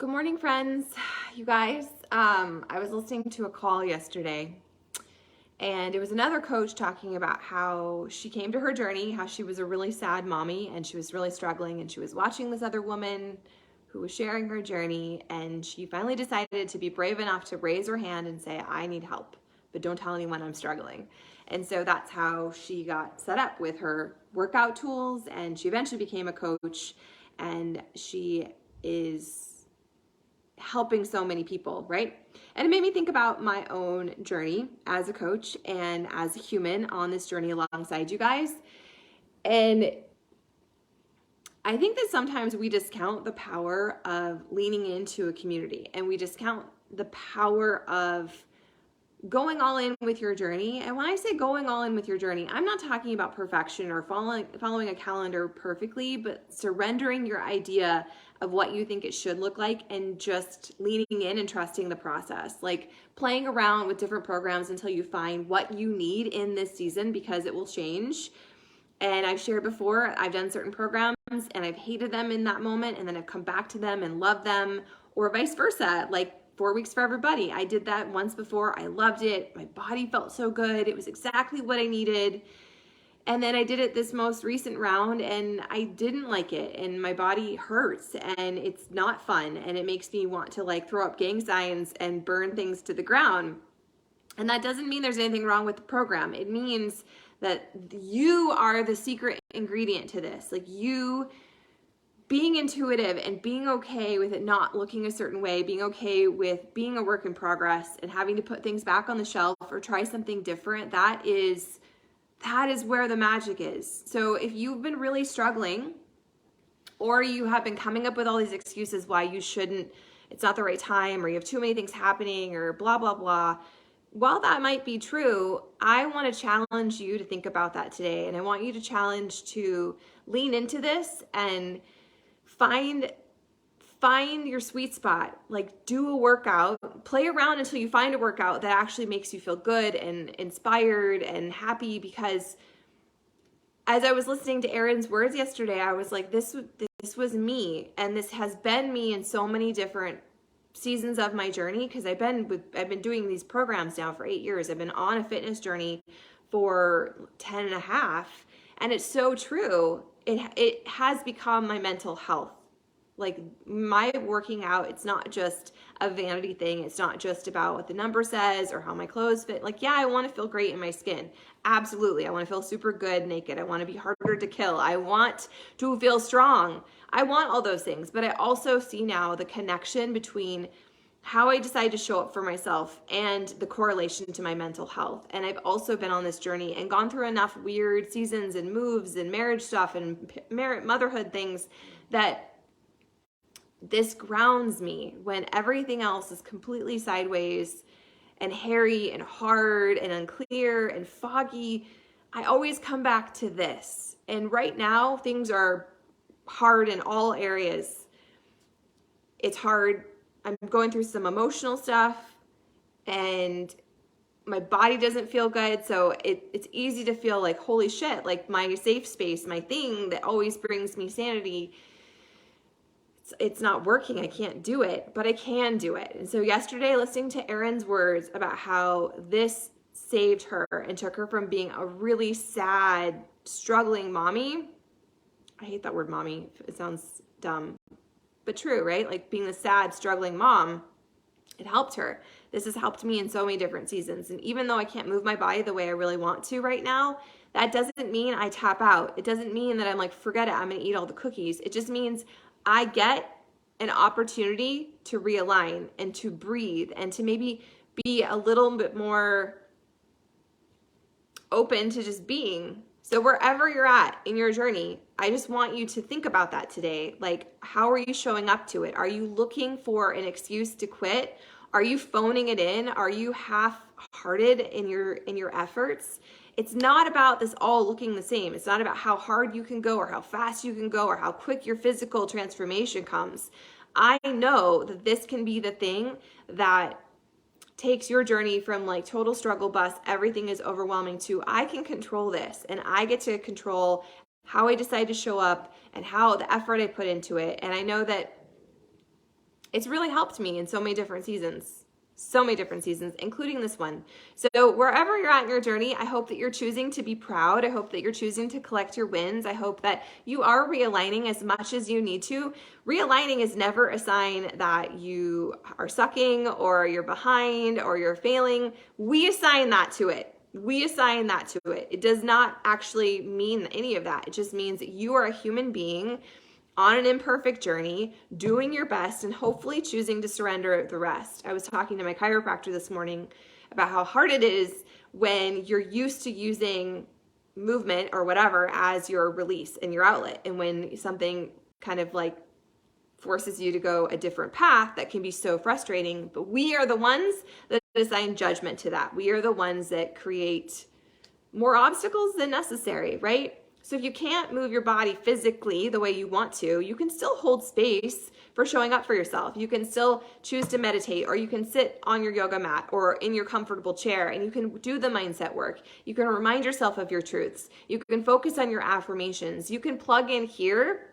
Good morning, friends. You guys, I was listening to a call yesterday, and it was another coach talking about how she came to her journey, how she was a really sad mommy and she was really struggling, and she was watching this other woman who was sharing her journey, and she finally decided to be brave enough to raise her hand and say, I need help, but don't tell anyone I'm struggling. And so that's how she got set up with her workout tools, and she eventually became a coach, and she is helping so many people, right? And it made me think about my own journey as a coach and as a human on this journey alongside you guys. And I think that sometimes we discount the power of leaning into a community, and we discount the power of going all in with your journey. And when I say going all in with your journey, I'm not talking about perfection or following a calendar perfectly, but surrendering your idea of what you think it should look like and just leaning in and trusting the process. Like playing around with different programs until you find what you need in this season, because it will change. And I've shared before, I've done certain programs and I've hated them in that moment, and then I've come back to them and loved them, or vice versa. Like 4 weeks for everybody. I did that once before. I loved it. My body felt so good. It was exactly what I needed. And then I did it this most recent round and I didn't like it, and my body hurts and it's not fun, and it makes me want to like throw up gang signs and burn things to the ground. And that doesn't mean there's anything wrong with the program. It means that you are the secret ingredient to this. Like you being intuitive and being okay with it not looking a certain way, being okay with being a work in progress and having to put things back on the shelf or try something different, that is where the magic is. So if you've been really struggling, or you have been coming up with all these excuses why you shouldn't, it's not the right time, or you have too many things happening, or blah, blah, blah, while that might be true, I want to challenge you to think about that today. And I want you to challenge to lean into this and find your sweet spot. Like do a workout, play around until you find a workout that actually makes you feel good and inspired and happy. Because as I was listening to Erin's words yesterday, I was like, this was me, and this has been me in so many different seasons of my journey, because I've been doing these programs now for 8 years. I've been on a fitness journey for 10 and a half, and it's so true. It has become my mental health. Like my working out, it's not just a vanity thing. It's not just about what the number says or how my clothes fit. Like, yeah, I want to feel great in my skin. Absolutely. I want to feel super good naked. I want to be harder to kill. I want to feel strong. I want all those things. But I also see now the connection between how I decide to show up for myself and the correlation to my mental health. And I've also been on this journey and gone through enough weird seasons and moves and marriage stuff and motherhood things that this grounds me when everything else is completely sideways and hairy and hard and unclear and foggy. I always come back to this. And right now, things are hard in all areas. It's hard. I'm going through some emotional stuff, and my body doesn't feel good. So it's easy to feel like, holy shit, like my safe space, my thing that always brings me sanity, it's not working. I can't do it, but I can do it. And so yesterday, listening to Erin's words about how this saved her and took her from being a really sad, struggling mommy. I hate that word mommy. It sounds dumb, but true, right? Like being the sad, struggling mom, it helped her. This has helped me in so many different seasons. And even though I can't move my body the way I really want to right now, that doesn't mean I tap out. It doesn't mean that I'm like, forget it, I'm going to eat all the cookies. It just means I get an opportunity to realign and to breathe and to maybe be a little bit more open to just being. So wherever you're at in your journey, I just want you to think about that today. Like, how are you showing up to it? Are you looking for an excuse to quit? Are you phoning it in? Are you half-hearted in your efforts? It's not about this all looking the same. It's not about how hard you can go or how fast you can go or how quick your physical transformation comes. I know that this can be the thing that takes your journey from like total struggle bus, everything is overwhelming, to I can control this, and I get to control how I decide to show up and how the effort I put into it. And I know that It's really helped me in so many different seasons. So many different seasons, including this one. So wherever you're at in your journey, I hope that you're choosing to be proud. I hope that you're choosing to collect your wins. I hope that you are realigning as much as you need to. Realigning is never a sign that you are sucking or you're behind or you're failing. We assign that to it. We assign that to it. It does not actually mean any of that. It just means that you are a human being on an imperfect journey, doing your best and hopefully choosing to surrender the rest. I was talking to my chiropractor this morning about how hard it is when you're used to using movement or whatever as your release and your outlet. And when something kind of like forces you to go a different path, that can be so frustrating. But we are the ones that assign judgment to that. We are the ones that create more obstacles than necessary, right? So if you can't move your body physically the way you want to, you can still hold space for showing up for yourself. You can still choose to meditate, or you can sit on your yoga mat or in your comfortable chair and you can do the mindset work. You can remind yourself of your truths. You can focus on your affirmations. You can plug in here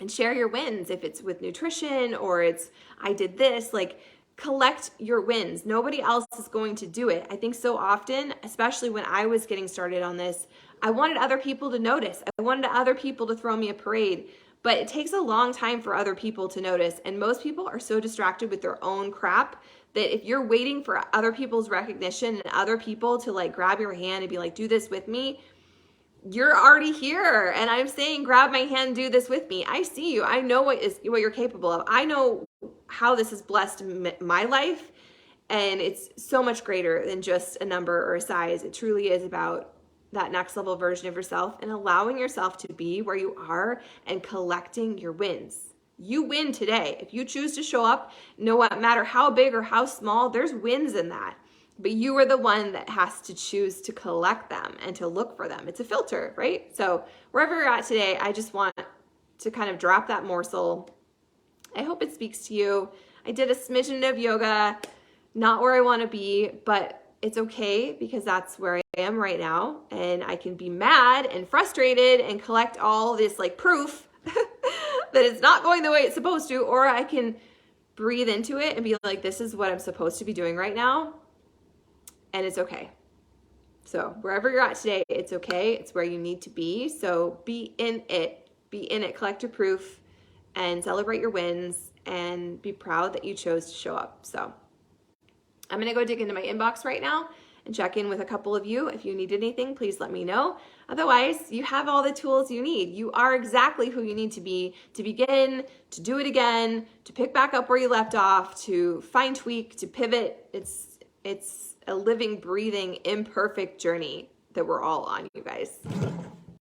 and share your wins. If it's with nutrition or it's, I did this, like collect your wins. Nobody else is going to do it. I think so often, especially when I was getting started on this, I wanted other people to notice. I wanted other people to throw me a parade, but it takes a long time for other people to notice. And most people are so distracted with their own crap that if you're waiting for other people's recognition and other people to like grab your hand and be like, do this with me, you're already here. And I'm saying, grab my hand, do this with me. I see you. I know what you're capable of. I know how this has blessed my life. And it's so much greater than just a number or a size. It truly is about that next level version of yourself and allowing yourself to be where you are and collecting your wins. You win today. If you choose to show up, no matter how big or how small, there's wins in that. But you are the one that has to choose to collect them and to look for them. It's a filter, right? So wherever you're at today, I just want to kind of drop that morsel. I hope it speaks to you. I did a smidgen of yoga, not where I want to be, but it's okay because that's where I am right now. And I can be mad and frustrated and collect all this like proof that it's not going the way it's supposed to, or I can breathe into it and be like, this is what I'm supposed to be doing right now. And it's okay. So wherever you're at today, it's okay. It's where you need to be. So be in it, collect your proof and celebrate your wins and be proud that you chose to show up. So I'm going to go dig into my inbox right now and check in with a couple of you. If you need anything, please let me know. Otherwise, you have all the tools you need. You are exactly who you need to be to begin, to do it again, to pick back up where you left off, to fine tweak, to pivot. It's a living, breathing, imperfect journey that we're all on, you guys.